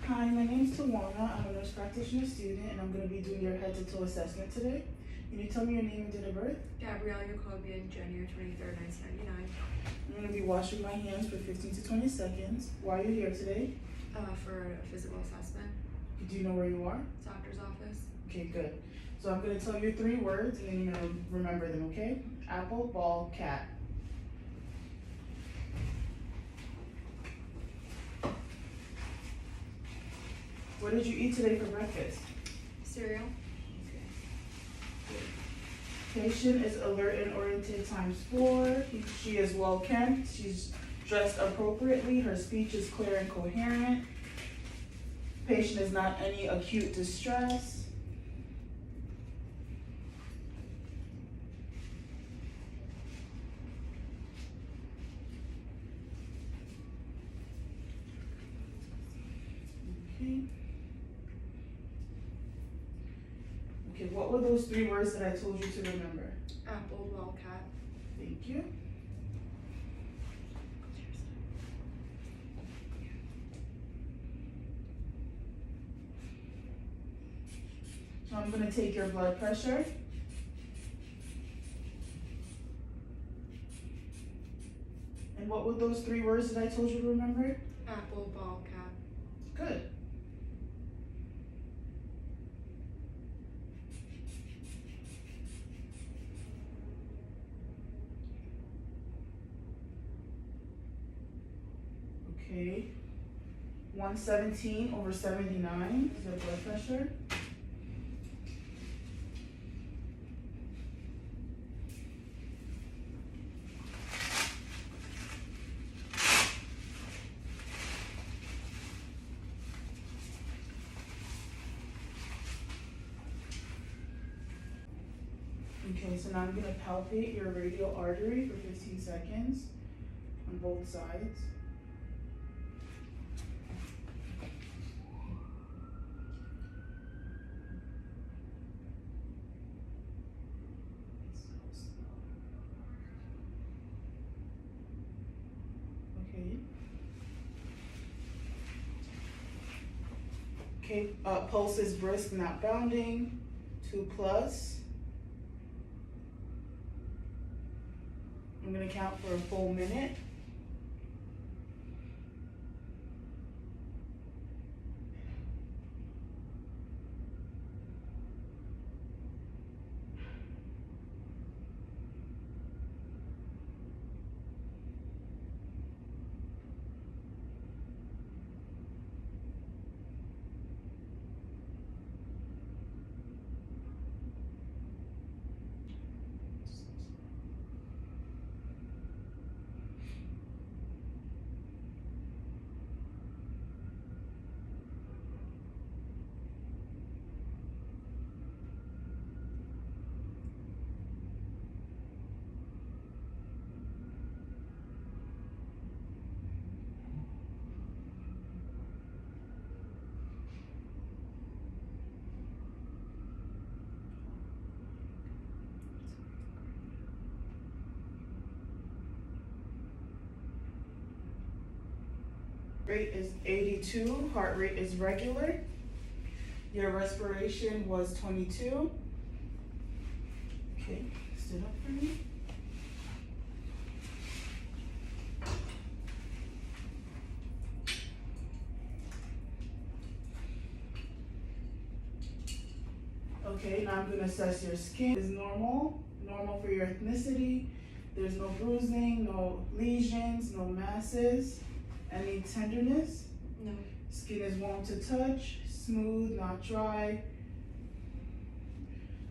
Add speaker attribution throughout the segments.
Speaker 1: Hi, my name is Tawana. I'm a nurse practitioner student, and I'm going to be doing your head-to-toe assessment today. Can you tell me your name and date of birth?
Speaker 2: Gabrielle Jacobian, January 23rd, 1999.
Speaker 1: I'm going to be washing my hands for 15 to 20 seconds. Why are you here today?
Speaker 2: For a physical assessment.
Speaker 1: Do you know where you are?
Speaker 2: Doctor's office.
Speaker 1: Okay, good. So I'm going to tell you 3 words, and then you're going to remember them, okay? Apple, ball, cat. What did you eat today for breakfast?
Speaker 2: Cereal.
Speaker 1: Patient is alert and oriented times 4. She is well kempt. She's dressed appropriately. Her speech is clear and coherent. Patient is not any acute distress. Okay, what were those 3 words that I told you to remember?
Speaker 2: Apple, ball, cat.
Speaker 1: Thank you. So I'm going to take your blood pressure. And what were those 3 words that I told you to remember?
Speaker 2: Apple, ball, cat.
Speaker 1: Good. Okay. 117 over 79 is your blood pressure. Okay, so now I'm going to palpate your radial artery for 15 seconds on both sides. Okay, pulse is brisk, not bounding, 2 plus. I'm gonna count for a full minute. Rate is 82, heart rate is regular. Your respiration was 22. Okay, stood up for me. Okay, now I'm going to assess your skin. Is normal for your ethnicity. There's no bruising, no lesions, no masses. Any tenderness?
Speaker 2: No.
Speaker 1: Skin is warm to touch, smooth, not dry.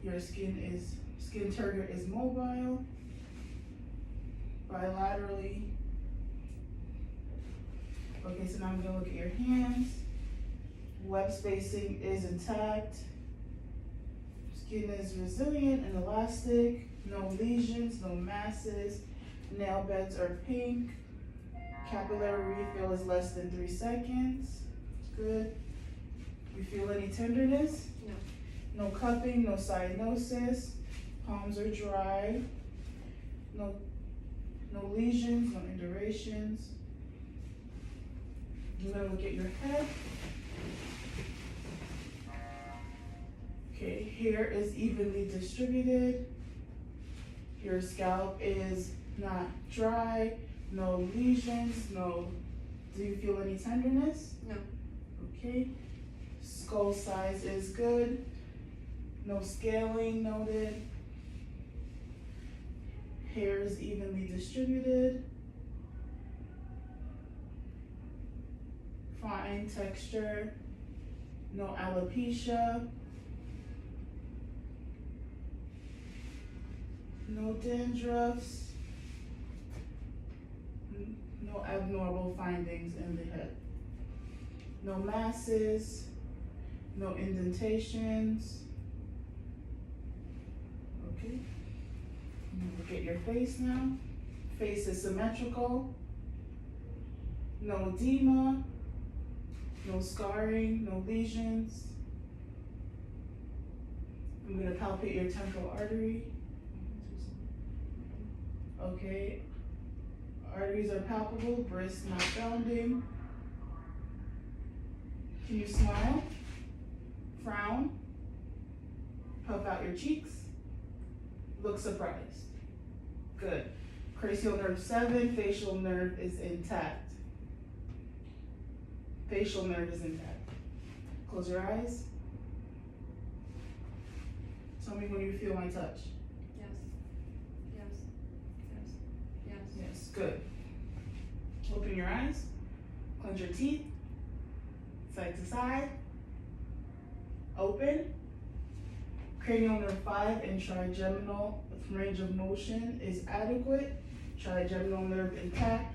Speaker 1: Your skin turgor is mobile, bilaterally. Okay, so now I'm gonna look at your hands. Web spacing is intact. Skin is resilient and elastic. No lesions, no masses. Nail beds are pink. Capillary refill is less than 3 seconds. Good. You feel any tenderness?
Speaker 2: No.
Speaker 1: No cupping, no cyanosis. Palms are dry. No lesions, no indurations. I'm gonna look at your head. Hair is evenly distributed. Your scalp is not dry, no lesions, do you feel any tenderness?
Speaker 2: No.
Speaker 1: Okay. Skull size is good. No scaling noted. Hair is evenly distributed. Fine texture. No alopecia. No dandruffs. No abnormal findings in the head. No masses. No indentations. Okay. Look at your face now. Face is symmetrical. No edema. No scarring. No lesions. I'm going to palpate your temporal artery. Okay. Arteries are palpable. Wrist not bounding. Can you smile? Frown? Puff out your cheeks? Look surprised. Good. Cranial nerve 7, facial nerve is intact. Facial nerve is intact. Close your eyes. Tell me when you feel my touch.
Speaker 2: Yes. Yes. Yes. Yes.
Speaker 1: Yes, good. Open your eyes. Clench your teeth. Side to side. Open. Cranial nerve 5 and trigeminal range of motion is adequate. Trigeminal nerve intact.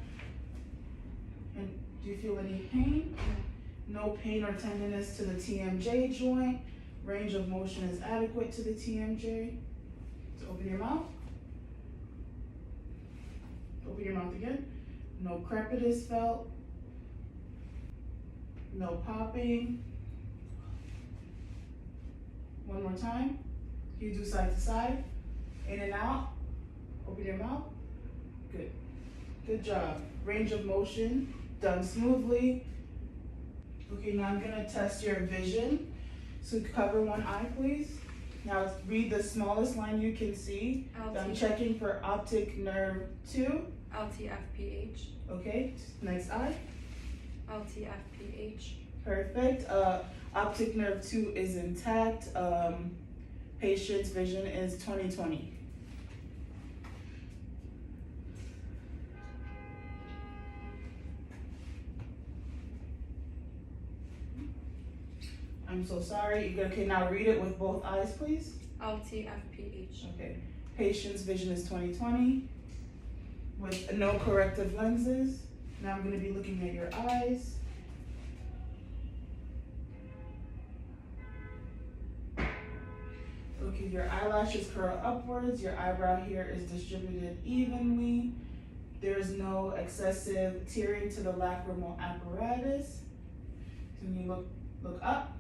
Speaker 1: And do you feel any pain? No pain or tenderness to the TMJ joint. Range of motion is adequate to the TMJ. So open your mouth. Open your mouth again. No crepitus felt. No popping. One more time. You do side to side. In and out. Open your mouth. Good. Good job. Range of motion done smoothly. Okay, now I'm gonna test your vision. So cover one eye, please. Now read the smallest line you can see. I'm checking for optic nerve 2.
Speaker 2: LTFPH.
Speaker 1: Okay, next eye.
Speaker 2: LTFPH.
Speaker 1: Perfect. Optic nerve 2 is intact. Patient's vision is 20/20. I'm so sorry. Okay, now read it with both eyes, please.
Speaker 2: LTFPH.
Speaker 1: Okay. Patient's vision is 20/20 with no corrective lenses. Now I'm going to be looking at your eyes. Okay, your eyelashes curl upwards. Your eyebrow here is distributed evenly. There's no excessive tearing to the lacrimal apparatus. Can you look up?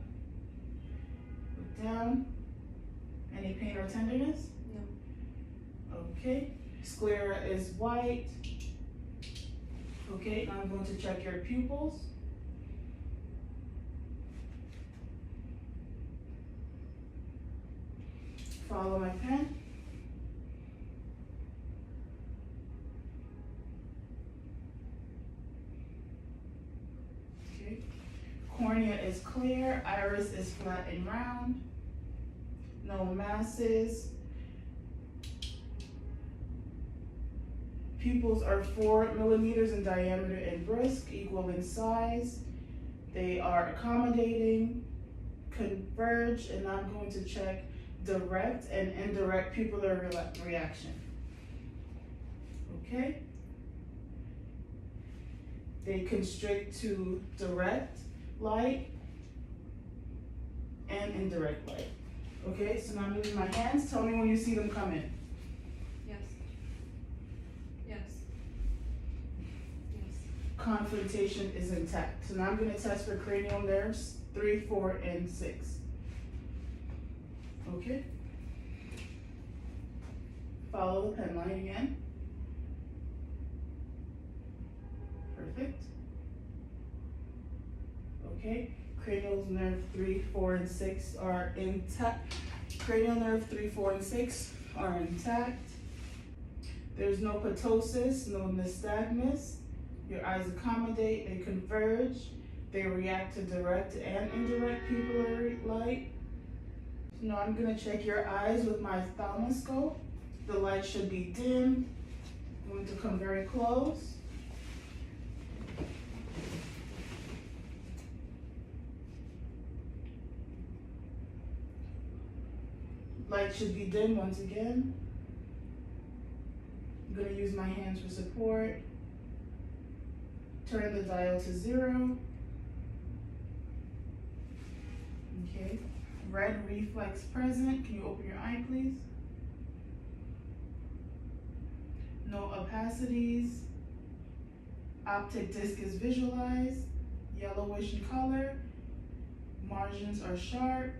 Speaker 1: Look down. Any pain or tenderness?
Speaker 2: No.
Speaker 1: Okay. Sclera is white. Okay, now I'm going to check your pupils. Follow my pen. Okay. Cornea is clear. Iris is flat and round. No masses. Pupils are 4 millimeters in diameter and brisk, equal in size. They are accommodating, converge, and I'm going to check direct and indirect pupillar reaction. Okay? They constrict to direct light and indirect light. Okay, so now I'm moving my hands. Tell me when you see them come in.
Speaker 2: Yes. Yes. Yes.
Speaker 1: Confrontation is intact. So now I'm going to test for cranial nerves 3, 4, and 6. Okay. Follow the pen line again. Perfect. Okay. Cranial nerve 3, 4, and 6 are intact. Cranial nerve 3, 4, and 6 are intact. There's no ptosis, no nystagmus. Your eyes accommodate, they converge, they react to direct and indirect pupillary light. Now I'm gonna check your eyes with my ophthalmoscope. The light should be dim. I'm going to come very close. Light should be dim once again. I'm gonna use my hands for support. Turn the dial to 0. Okay. Red reflex present. Can you open your eye, please? No opacities. Optic disc is visualized. Yellowish in color. Margins are sharp.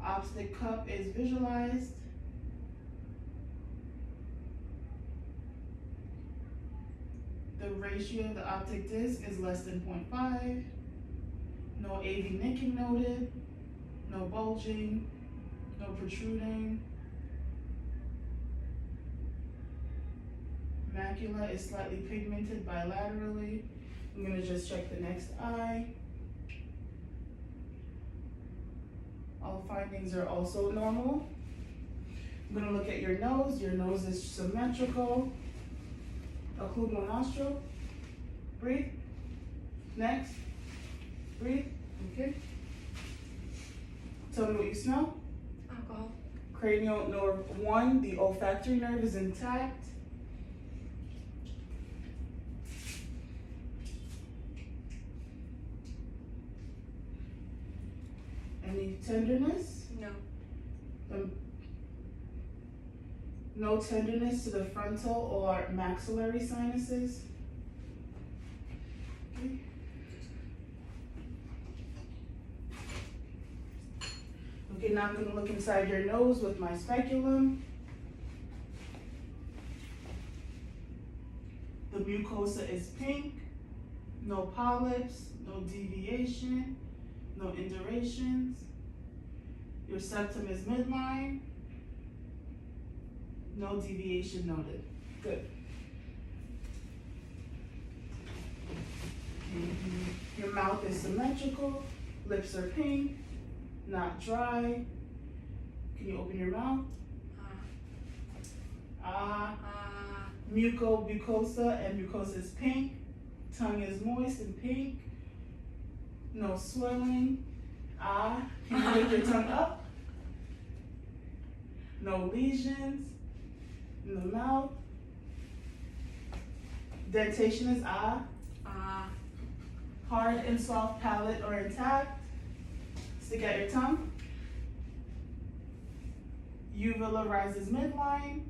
Speaker 1: Optic cup is visualized. The ratio of the optic disc is less than 0.5. No AV nicking noted. No bulging. No protruding. Macula is slightly pigmented bilaterally. I'm gonna just check the next eye. All findings are also normal. I'm gonna look at your nose. Your nose is symmetrical. Occlude one nostril. Breathe. Next. Breathe. Okay. Tell me what you smell.
Speaker 2: Alcohol.
Speaker 1: Cranial nerve 1, the olfactory nerve is intact. Any tenderness?
Speaker 2: No.
Speaker 1: No tenderness to the frontal or maxillary sinuses. Okay. Okay, now I'm going to look inside your nose with my speculum. The mucosa is pink, no polyps, no deviation, no indurations. Your septum is midline. No deviation noted. Good. Your mouth is symmetrical. Lips are pink, not dry. Can you open your mouth? Mucosa and mucosa is pink. Tongue is moist and pink. No swelling. Can you lift your tongue up? No lesions in the mouth. Dentation is Hard and soft palate are intact. Stick out your tongue. Uvula rises midline.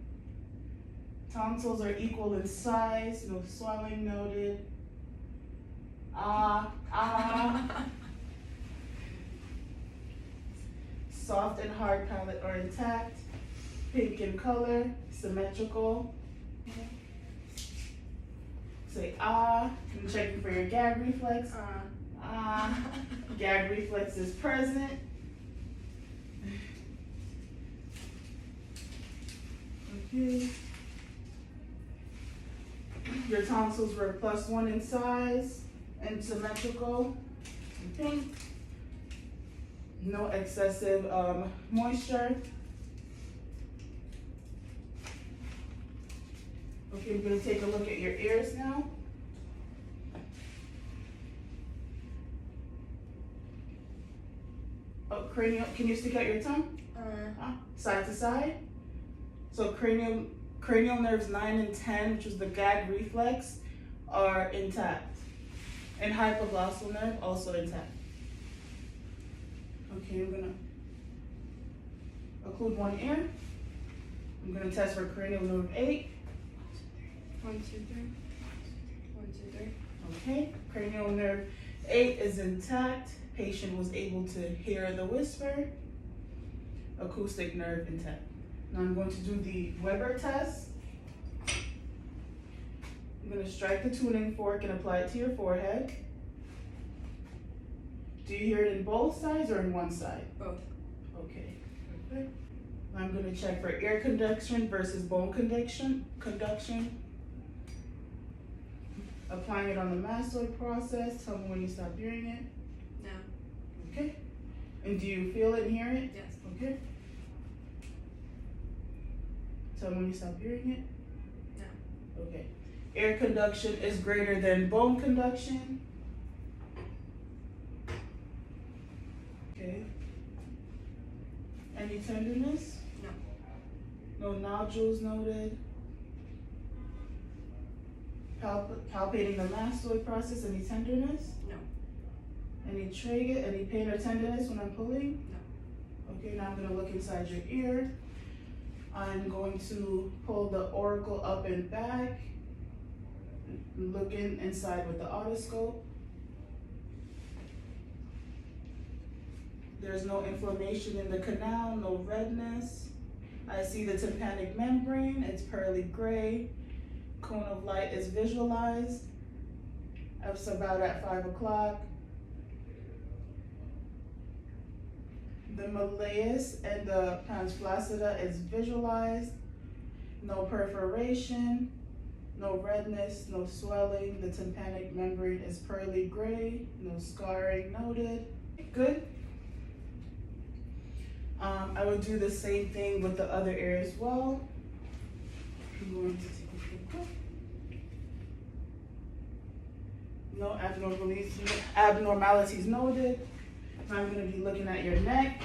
Speaker 1: Tonsils are equal in size. No swelling noted. Soft and hard palate are intact. Pink in color, symmetrical. Say I'm checking for your gag reflex. Gag reflex is present. Okay. Your tonsils were +1 in size and symmetrical. Pink. No excessive moisture. Okay, we're gonna take a look at your ears now. Oh, cranial, can you stick out your tongue? Side to side. So cranial nerves 9 and 10, which is the gag reflex, are intact. And hypoglossal nerve also intact. Okay, I'm gonna occlude one ear. I'm gonna test for cranial nerve 8.
Speaker 2: 1, 2, 3. 1, 2, 3.
Speaker 1: Okay, cranial nerve 8 is intact. Patient was able to hear the whisper. Acoustic nerve intact. Now I'm going to do the Weber test. I'm going to strike the tuning fork and apply it to your forehead. Do you hear it in both sides or in one side?
Speaker 2: Both.
Speaker 1: Okay, perfect. I'm gonna check for air conduction versus bone conduction. Applying it on the mastoid process. Tell me when you stop hearing it.
Speaker 2: No.
Speaker 1: Okay. And do you feel it and hear it?
Speaker 2: Yes.
Speaker 1: Okay. Tell me when you stop hearing it.
Speaker 2: No.
Speaker 1: Okay. Air conduction is greater than bone conduction. Okay. Any tenderness?
Speaker 2: No.
Speaker 1: No nodules noted. Palpating the mastoid process, any tenderness?
Speaker 2: No.
Speaker 1: Any trachea, any pain or tenderness when I'm pulling?
Speaker 2: No.
Speaker 1: Okay, now I'm gonna look inside your ear. I'm going to pull the auricle up and back. Looking inside with the otoscope. There's no inflammation in the canal, no redness. I see the tympanic membrane, it's pearly gray. Cone of light is visualized. That's about at 5 o'clock. The malleus and the pons flaccida is visualized. No perforation, no redness, no swelling. The tympanic membrane is pearly gray, no scarring noted. Good. I would do the same thing with the other ear as well. I'm going to take a quick look. No abnormalities noted. I'm going to be looking at your neck.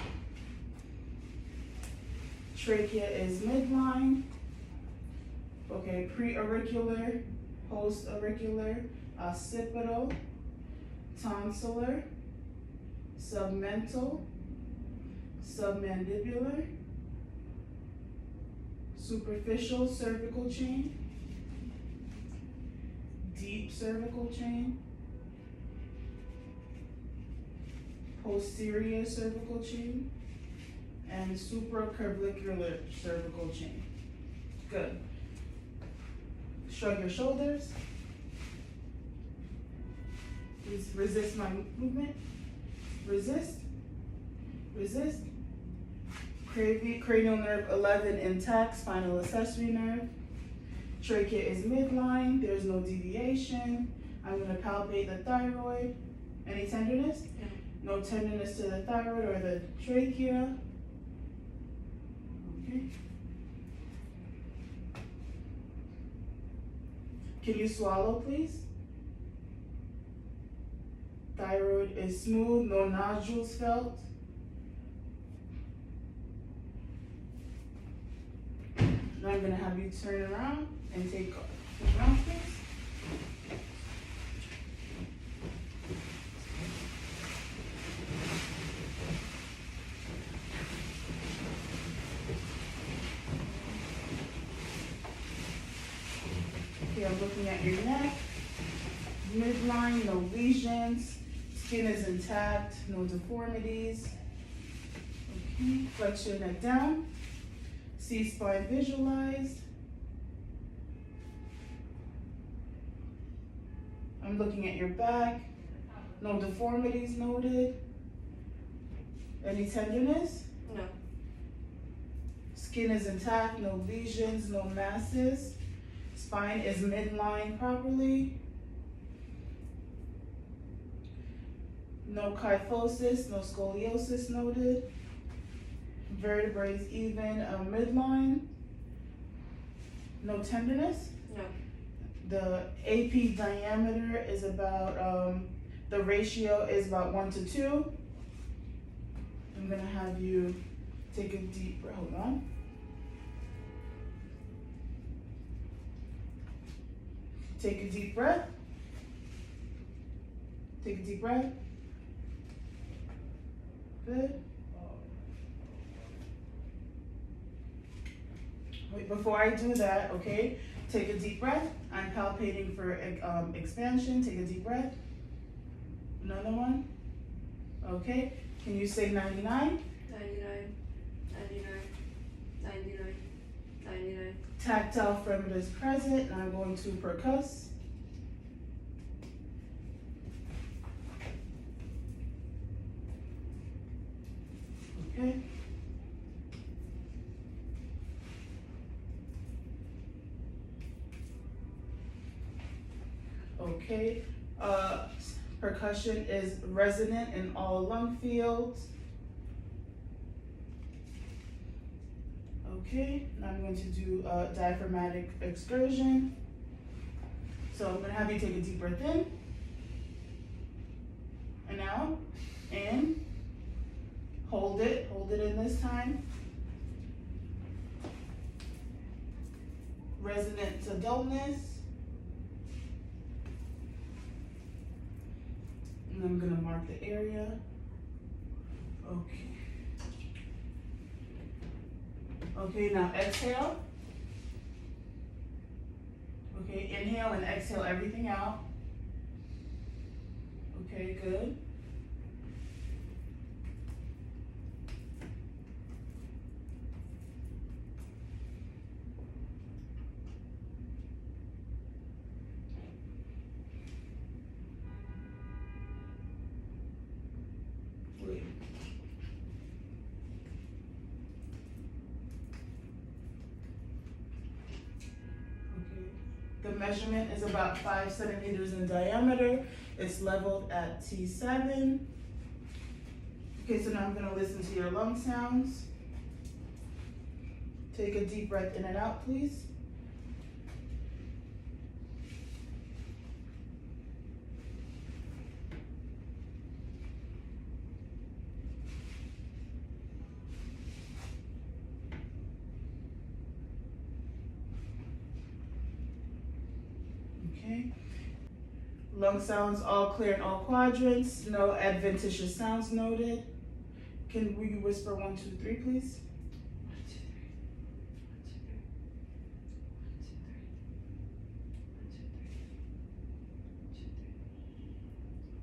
Speaker 1: Trachea is midline. Okay, pre-auricular, post-auricular, occipital, tonsillar, submental, submandibular, superficial cervical chain, deep cervical chain, posterior cervical chain, and supraclavicular cervical chain. Good. Shrug your shoulders. Please resist my movement. Resist. Resist. Cranial nerve 11 intact, spinal accessory nerve. Trachea is midline, there's no deviation. I'm gonna palpate the thyroid. Any tenderness?
Speaker 2: No.
Speaker 1: No tenderness to the thyroid or the trachea. Okay. Can you swallow, please? Thyroid is smooth, no nodules felt. Now I'm gonna have you turn around and take around, please. Okay, I'm looking at your neck. Midline, no lesions. Skin is intact, no deformities. Okay, flex your neck down. C-spine visualized. I'm looking at your back. No deformities noted. Any tenderness?
Speaker 2: No.
Speaker 1: Skin is intact, no lesions, no masses. Spine is midline properly. No kyphosis, no scoliosis noted. Vertebrae is even midline. No tenderness.
Speaker 2: No.
Speaker 1: The AP diameter is about, the ratio is about 1 to 2. I'm gonna have you take a deep breath, hold on. Take a deep breath. Take a deep breath. Good. Wait, before I do that, okay, take a deep breath. I'm palpating for expansion. Take a deep breath. Another one. Okay, can you say 99?
Speaker 2: 99, 99, 99, 99.
Speaker 1: Tactile perimeters present, and I'm going to percuss. Okay. Okay, percussion is resonant in all lung fields. Okay, now I'm going to do a diaphragmatic excursion. So I'm gonna have you take a deep breath in and out, in, hold it in this time. Resonant to dullness. And I'm gonna mark the area. Okay. Okay, now exhale. Okay, inhale and exhale everything out. Okay, good. Wait. The measurement is about 5 centimeters in diameter. It's leveled at T7. Okay, so now I'm gonna listen to your lung sounds. Take a deep breath in and out, please. Okay. Lung sounds all clear in all quadrants. No adventitious sounds noted. Can we whisper 1, 2, 3, please?
Speaker 2: 1, 2, 3. 1, 2, 3. 1, 2, 3. 1, 2, 3.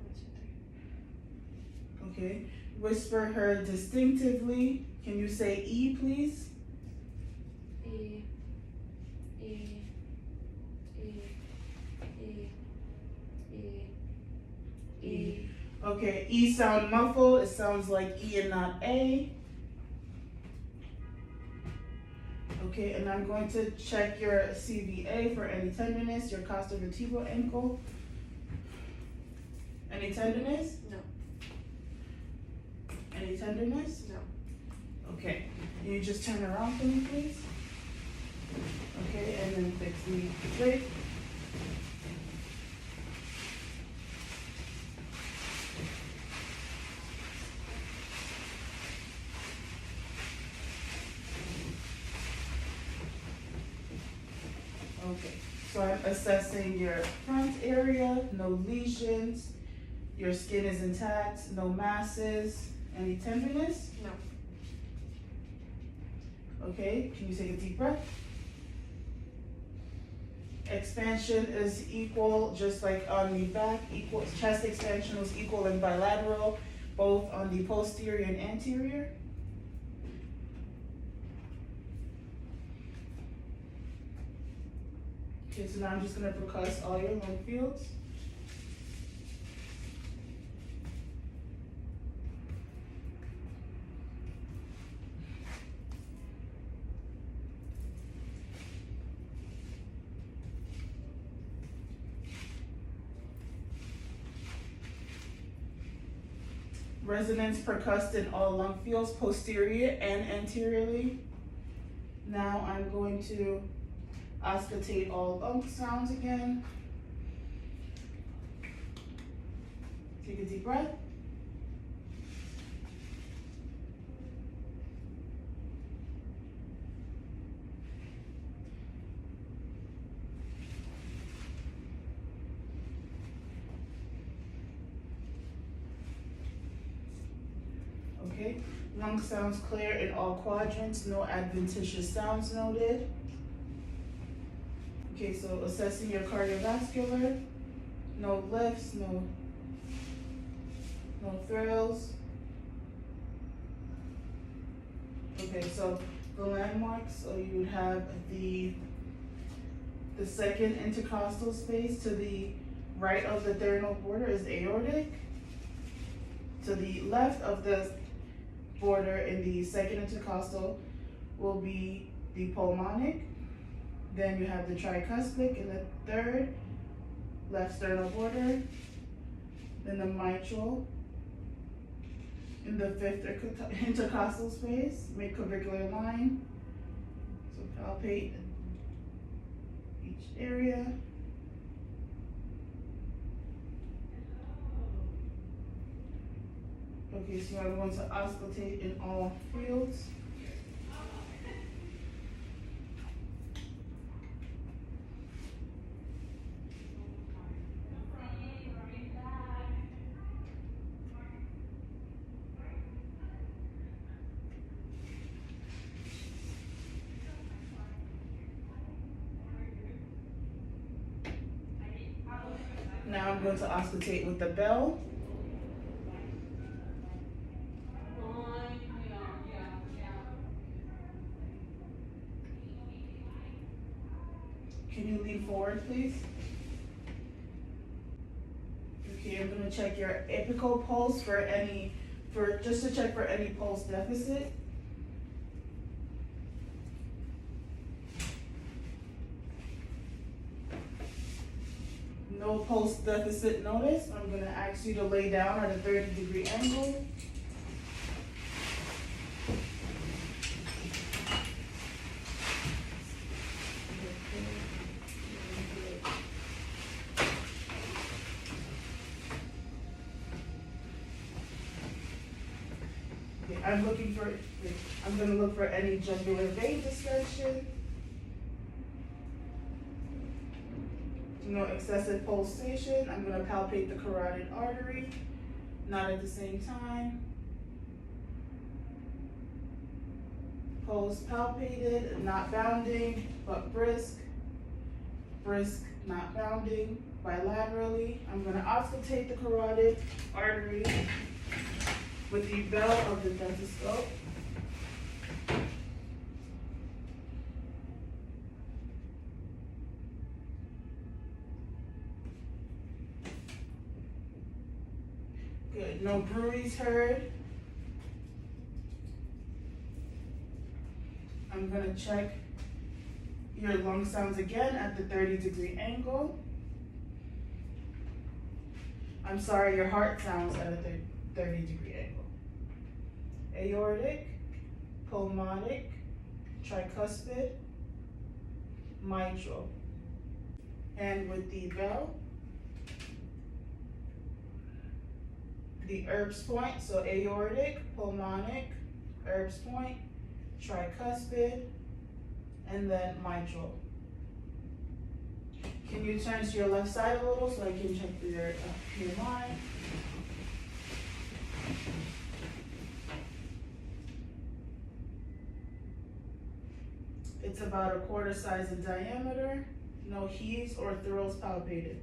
Speaker 2: 1, 2, 3.
Speaker 1: Okay. Whisper her distinctively. Can you say E, please?
Speaker 2: E, E, E, E, E, E.
Speaker 1: Okay, E sound muffled. It sounds like E and not A. Okay, and I'm going to check your CVA for any tenderness, your costovertebral ankle. Any tenderness?
Speaker 2: No.
Speaker 1: Any tenderness?
Speaker 2: No.
Speaker 1: Okay, you just turn around for me, please. Okay, and then fix me straight. Okay, so I'm assessing your front area, no lesions, your skin is intact, no masses, any tenderness?
Speaker 2: No.
Speaker 1: Okay, can you take a deep breath? Expansion is equal, just like on the back, equal, chest expansion was equal and bilateral, both on the posterior and anterior. Okay, so now I'm just gonna percuss all your lung fields. Resonance percussed in all lung fields, posterior and anteriorly. Now I'm going to auscultate all lung sounds again. Take a deep breath. Okay, lung sounds clear in all quadrants, no adventitious sounds noted. Okay, so assessing your cardiovascular, no lifts, no thrills. Okay, so the landmarks, so you would have the second intercostal space to the right of the sternal border is aortic. To the left of the border in the second intercostal will be the pulmonic. Then you have the tricuspid in the third left sternal border. Then the mitral in the fifth intercostal space, midclavicular line. So palpate each area. Okay, so I'm going to auscultate in all fields. Now I'm going to auscultate with the bell. Can you lean forward, please? Okay, I'm gonna check your apical pulse just to check for any pulse deficit. No pulse deficit noticed. I'm gonna ask you to lay down at a 30-degree angle. Okay, I'm gonna look for any jugular vein distension. No excessive pulsation. I'm gonna palpate the carotid artery, not at the same time. Pulse palpated, not bounding, but brisk. Brisk, not bounding, bilaterally. I'm gonna auscultate the carotid artery with the bell of the stethoscope. Good, no bruits heard. I'm gonna check your lung sounds again at the 30-degree angle. I'm sorry, your heart sounds at a 30-degree angle. Aortic, pulmonic, tricuspid, mitral. And with the bell, the Erb's point, so aortic, pulmonic, Erb's point, tricuspid, and then mitral. Can you turn to your left side a little so I can check your line? It's about a quarter size in diameter. No heaves or thrills palpated.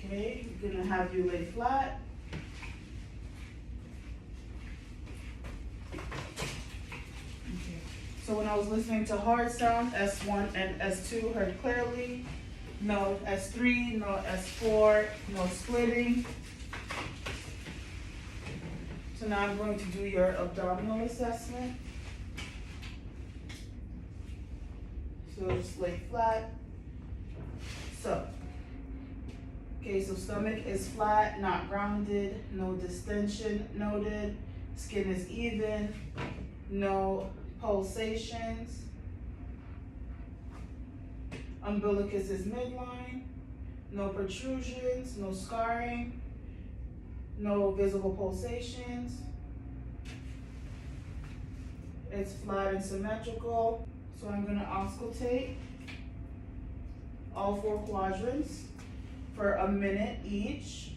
Speaker 1: Okay, I'm gonna have you lay flat. Okay. So when I was listening to hard sound, S1 and S2 heard clearly. No S3, no S4, no splitting. So now I'm going to do your abdominal assessment. So just lay flat. Okay, so stomach is flat, not rounded, no distension noted, skin is even, no pulsations. Umbilicus is midline, no protrusions, no scarring, no visible pulsations. It's flat and symmetrical. So I'm gonna auscultate all 4 quadrants for a minute each.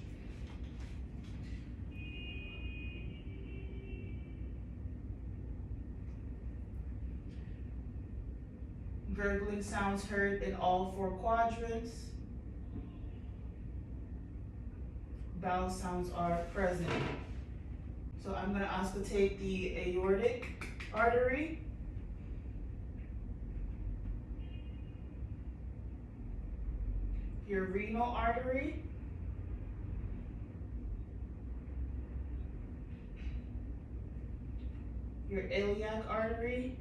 Speaker 1: Gurgling sounds heard in all 4 quadrants. Bowel sounds are present. So I'm gonna auscultate the aortic artery. your renal artery, your iliac artery,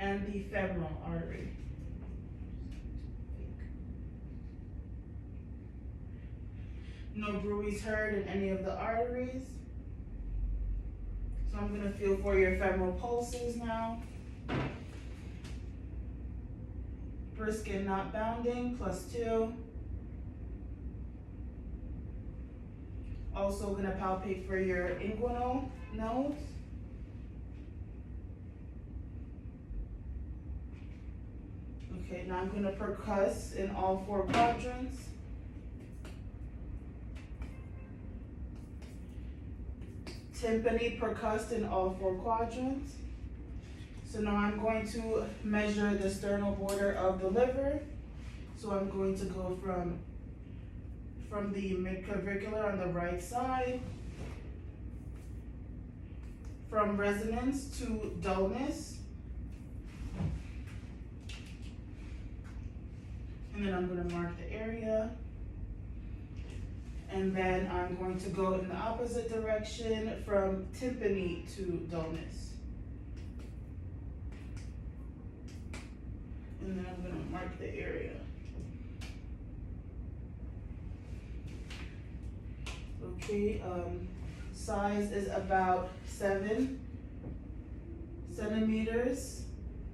Speaker 1: and the femoral artery. No bruise heard in any of the arteries. So I'm gonna feel for your femoral pulses now. Brisk and not bounding, +2. Also gonna palpate for your inguinal nodes. Okay, now I'm gonna percuss in all 4 quadrants. Tympani percussed in all 4 quadrants. So now I'm going to measure the sternal border of the liver. So I'm going to go from the midclavicular on the right side, from resonance to dullness. And then I'm gonna mark the area. And then I'm going to go in the opposite direction from tympani to dullness. And then I'm gonna mark the area. Okay, size is about 7 centimeters,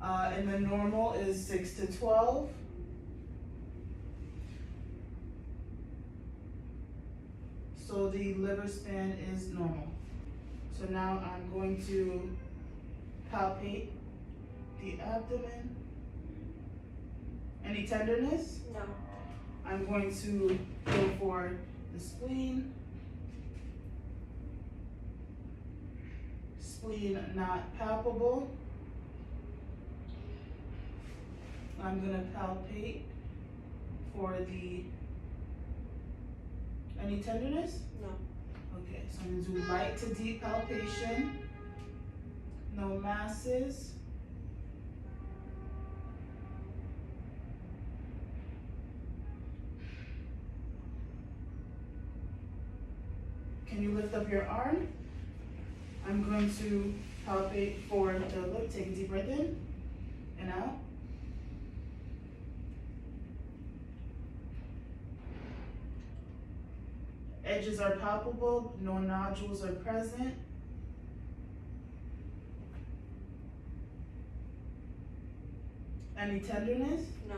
Speaker 1: and the normal is 6 to 12. So the liver span is normal. So now I'm going to palpate the abdomen. Any tenderness?
Speaker 2: No.
Speaker 1: I'm going to go for the spleen. Spleen not palpable. I'm gonna palpate for the, any tenderness?
Speaker 2: No.
Speaker 1: Okay, so I'm gonna do light to deep palpation. No masses. Can you lift up your arm? I'm going to palpate for the lip. Take a deep breath in and out. Edges are palpable, no nodules are present. Any tenderness?
Speaker 2: No.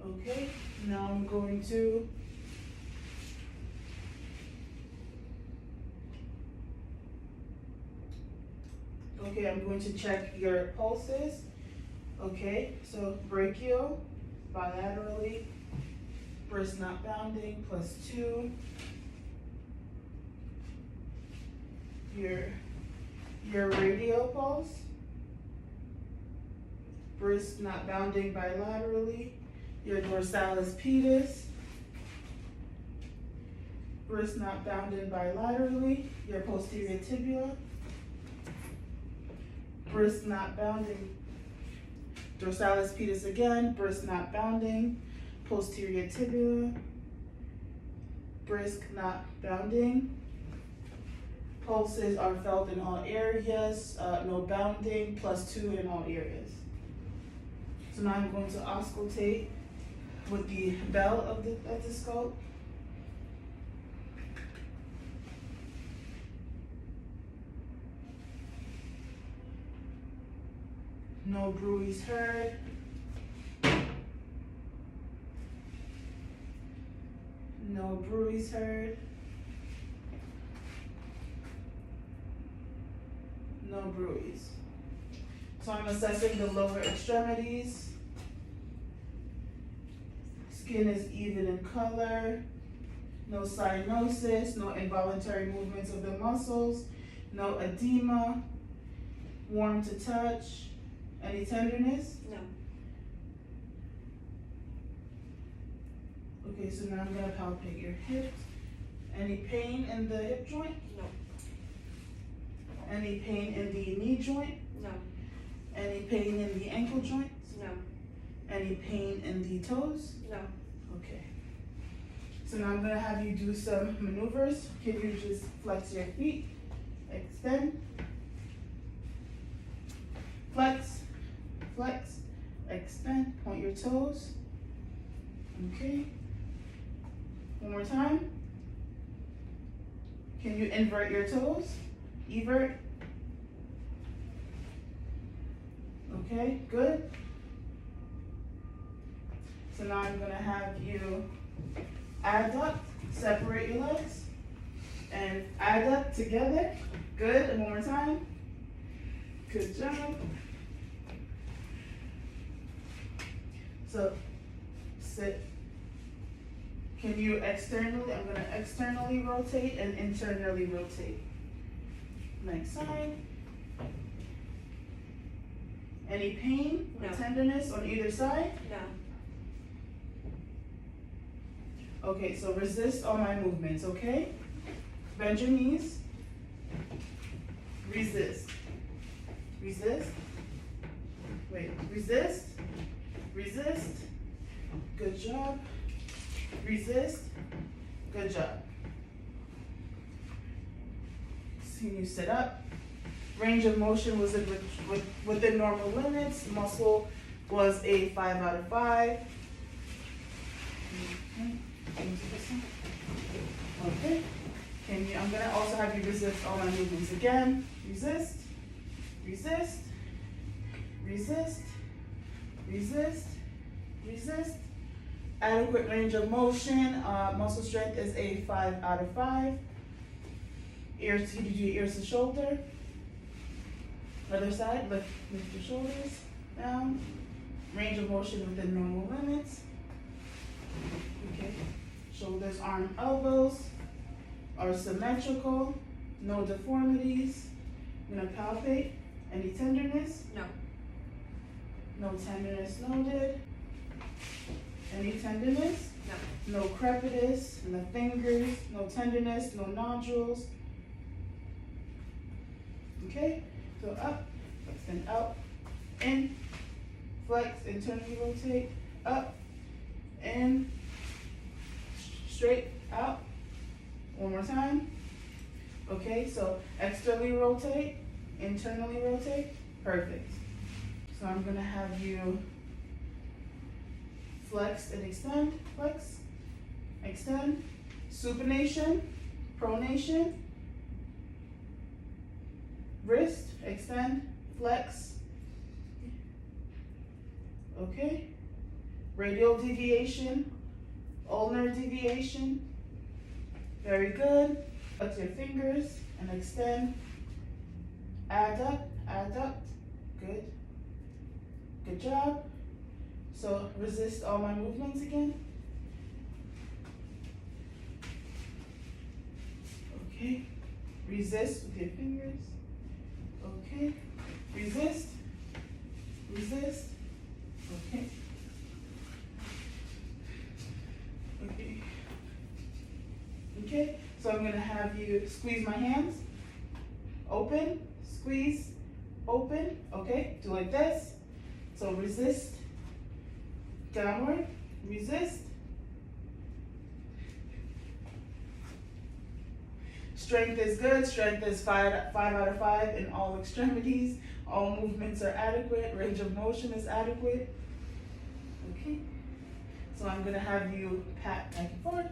Speaker 1: Okay, now I'm going to I'm going to check your pulses. Okay, so brachial, bilaterally, brisk not bounding, +2. Your radial pulse, brisk not bounding bilaterally. Your dorsalis pedis, brisk not bounding bilaterally. Your posterior tibia, brisk not bounding. Dorsalis pedis again, brisk not bounding. Posterior tibia, brisk not bounding. Pulses are felt in all areas, no bounding, +2 in all areas. So now I'm going to auscultate with the bell of the scope. No bruise heard. No bruise heard. No bruise. So I'm assessing the lower extremities. Skin is even in color. No cyanosis, no involuntary movements of the muscles, no edema, warm to touch. Any tenderness?
Speaker 2: No.
Speaker 1: Okay, so now I'm gonna palpate your hips. Any pain in the hip joint?
Speaker 2: No.
Speaker 1: Any pain in the knee joint?
Speaker 2: No.
Speaker 1: Any pain in the ankle joints?
Speaker 2: No.
Speaker 1: Any pain in the toes?
Speaker 2: No.
Speaker 1: Okay. So now I'm gonna have you do some maneuvers. Can you just flex your feet? Extend. Flex. Flex. Extend. Point your toes. Okay. One more time. Can you invert your toes? Evert. Okay, good. So now I'm gonna have you adduct, separate your legs, and adduct together. Good, and one more time. Good job. So, sit. Can you externally, I'm gonna externally rotate and internally rotate. Next side. Any pain or
Speaker 2: No.
Speaker 1: tenderness on either side?
Speaker 2: No.
Speaker 1: Okay, so resist all my movements, okay? Bend your knees. Resist. Resist. Wait, resist. Resist. Good job. Resist. Good job. See you sit up. Range of motion was within normal limits. Muscle was a 5 out of 5. Okay. I'm gonna also have you resist all my movements again. Resist. Resist. Resist. Resist. Resist. Adequate range of motion. Muscle strength is a 5 out of 5. Ears to ears to shoulder. Other side, lift your shoulders down. Range of motion within normal limits. Okay. Shoulders, arm, elbows are symmetrical. No deformities. I'm gonna palpate. Any tenderness?
Speaker 2: No.
Speaker 1: No tenderness noted. Any tenderness?
Speaker 2: No.
Speaker 1: No crepitus in the fingers. No tenderness. No nodules. Okay. So up, extend out, in, flex, internally rotate, up, in, straight, out. One more time. Okay, so externally rotate, internally rotate, perfect. So I'm gonna have you flex and extend, flex, extend, supination, pronation, wrist, extend, flex. Okay. Radial deviation, ulnar deviation. Very good. Flex your fingers and extend. Adduct, adduct. Good. Good job. So resist all my movements again. Okay. Resist with your fingers. Okay, resist, resist, okay, okay, okay, so I'm gonna have you squeeze my hands, open, squeeze, open, okay, do like this, so resist, downward, resist, strength is good. Strength is 5 out of 5 in all extremities. All movements are adequate. Range of motion is adequate. Okay. So I'm going to have you pat back and forth.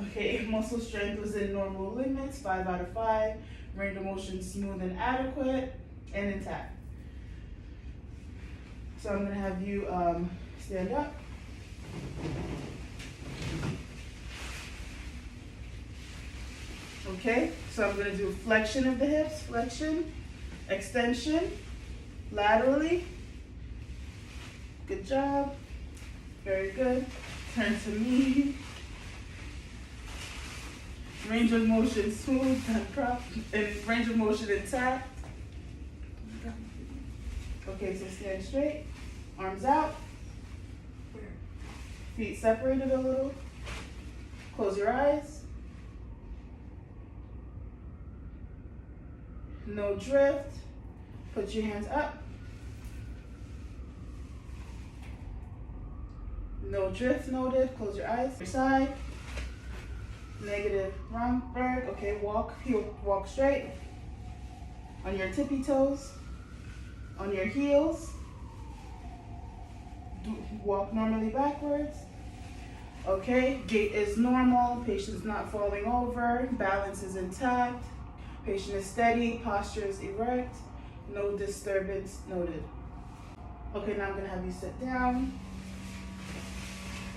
Speaker 1: Okay. Muscle strength was in normal limits. 5 out of 5. Range of motion smooth and adequate and intact. So I'm going to have you stand up. Okay, so I'm going to do flexion of the hips, flexion, extension, laterally. Good job. Very good. Turn to me. Range of motion smooth and range of motion intact. Okay, so stand straight, arms out, feet separated a little. Close your eyes. no drift. Put your hands up. No drift noted. Close your eyes. Your side. Negative Romberg. Okay, walk straight. On your tippy toes. On your heels. Walk normally backwards. Okay, gait is normal. Patient's not falling over. Balance is intact. Patient is steady. Posture is erect. No disturbance noted. Okay, now I'm gonna have you sit down.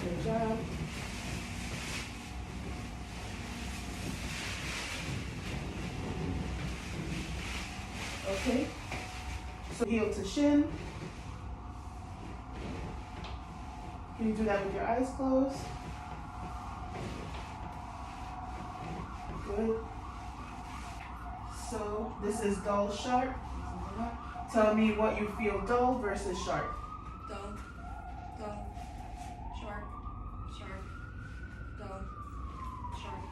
Speaker 1: Good job. Okay, so heel to shin. Can you do that with your eyes closed? Good. So this is dull, sharp. Tell me what you feel dull versus sharp.
Speaker 2: Dull, dull, sharp, sharp, dull, sharp,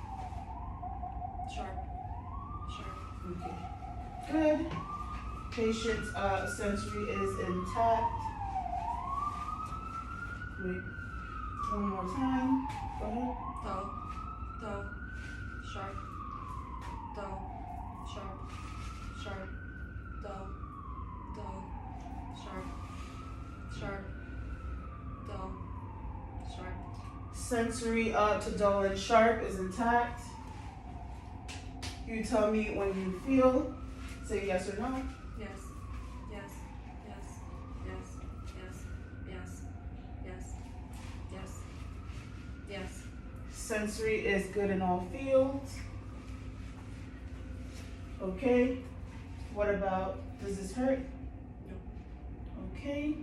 Speaker 2: sharp, sharp.
Speaker 1: Okay. Good. Patient's sensory is intact. Wait. One more time. Go ahead.
Speaker 2: Dull, dull, sharp, dull, sharp, sharp, dull, dull, sharp, sharp, dull, sharp.
Speaker 1: Sensory to dull and sharp is intact. You tell me when you feel. Say yes or no.
Speaker 2: Yes, yes, yes, yes, yes, yes, yes, yes, yes.
Speaker 1: Sensory is good in all fields. Okay. What about, does this hurt?
Speaker 2: No.
Speaker 1: Okay.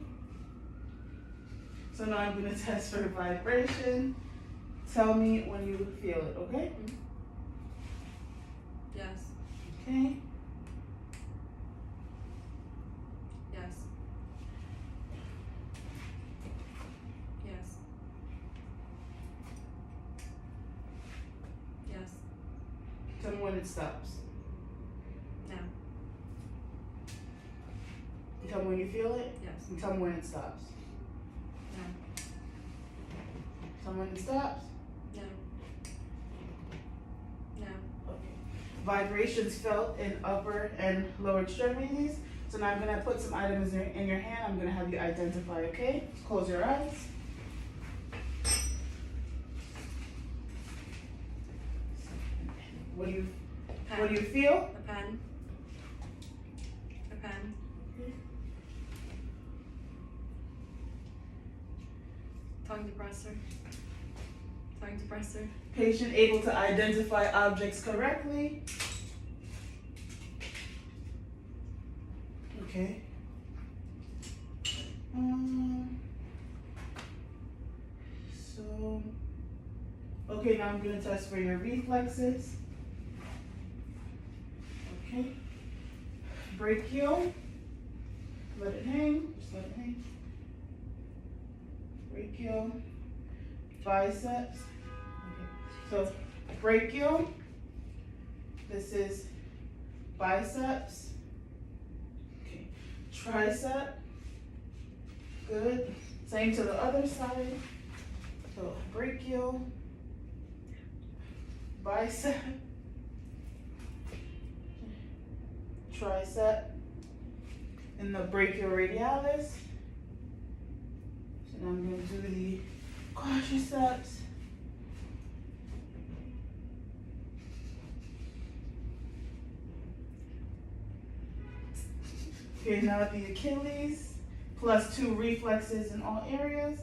Speaker 1: So now I'm going to test for vibration. Tell me when you feel it, okay?
Speaker 2: Yes,
Speaker 1: Okay.
Speaker 2: yes, yes, yes,
Speaker 1: Tell me when it stops.
Speaker 2: no,
Speaker 1: Tell me when you feel it.
Speaker 2: yes,
Speaker 1: And tell me when it stops.
Speaker 2: no,
Speaker 1: Tell me when it stops.
Speaker 2: no, no.
Speaker 1: Okay. Vibrations felt in upper and lower extremities. So now I'm gonna put some items in your hand. I'm gonna have you identify, okay? Close your eyes. What do you feel?
Speaker 2: A pen. A pen. Tongue depressor. Tongue depressor.
Speaker 1: Patient able to identify objects correctly. Okay. So, okay, now I'm gonna test for your reflexes. Okay. Brachial. Let it hang. Just let it hang. Brachial. Biceps. Okay. So brachial. This is biceps. Okay. Tricep. Good. Same to the other side. So brachial. Bicep. Tricep. And the brachioradialis. So now I'm going to do the quadriceps. Okay, now the Achilles, plus 2 reflexes in all areas.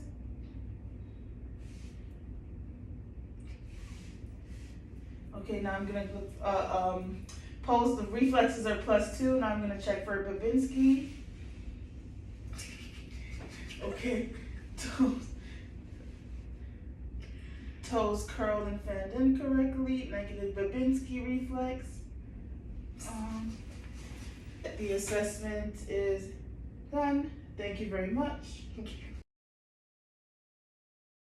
Speaker 1: Okay, now I'm gonna pose, the reflexes are plus 2. Now I'm gonna check for Babinski. Okay, toes curled and fanned in correctly, negative Babinski reflex. The assessment is done. Thank you very much.
Speaker 2: Thank you.